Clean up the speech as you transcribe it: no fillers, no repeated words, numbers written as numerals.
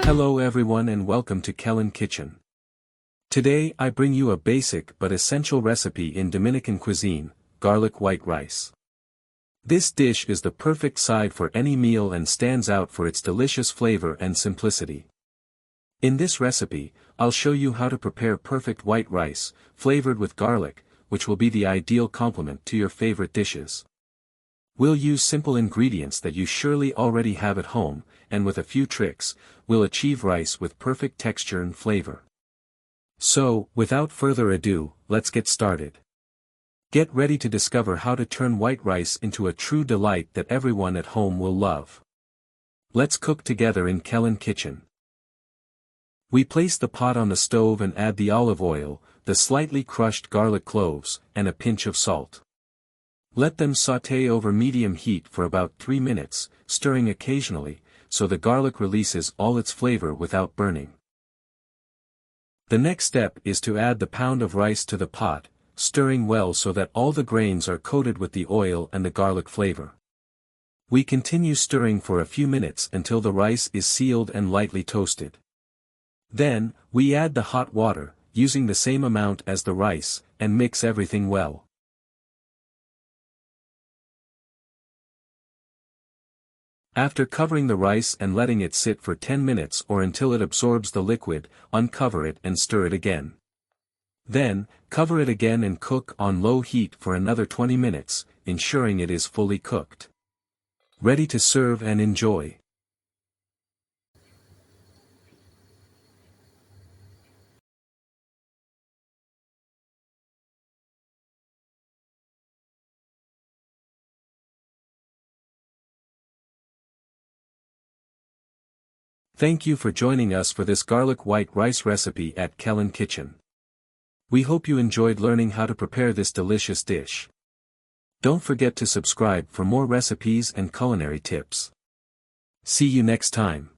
Hello everyone and welcome to Kellen Kitchen. Today I bring you a basic but essential recipe in Dominican cuisine, garlic white rice. This dish is the perfect side for any meal and stands out for its delicious flavor and simplicity. In this recipe, I'll show you how to prepare perfect white rice, flavored with garlic, which will be the ideal complement to your favorite dishes. We'll use simple ingredients that you surely already have at home, and with a few tricks, we'll achieve rice with perfect texture and flavor. So, without further ado, let's get started. Get ready to discover how to turn white rice into a true delight that everyone at home will love. Let's cook together in Kellen Kitchen. We place the pot on the stove and add the olive oil, the slightly crushed garlic cloves, and a pinch of salt. Let them sauté over medium heat for about 3 minutes, stirring occasionally, so the garlic releases all its flavor without burning. The next step is to add the pound of rice to the pot, stirring well so that all the grains are coated with the oil and the garlic flavor. We continue stirring for a few minutes until the rice is sealed and lightly toasted. Then, we add the hot water, using the same amount as the rice, and mix everything well. After covering the rice and letting it sit for 10 minutes or until it absorbs the liquid, uncover it and stir it again. Then, cover it again and cook on low heat for another 20 minutes, ensuring it is fully cooked. Ready to serve and enjoy. Thank you for joining us for this garlic white rice recipe at Kellen Kitchen. We hope you enjoyed learning how to prepare this delicious dish. Don't forget to subscribe for more recipes and culinary tips. See you next time.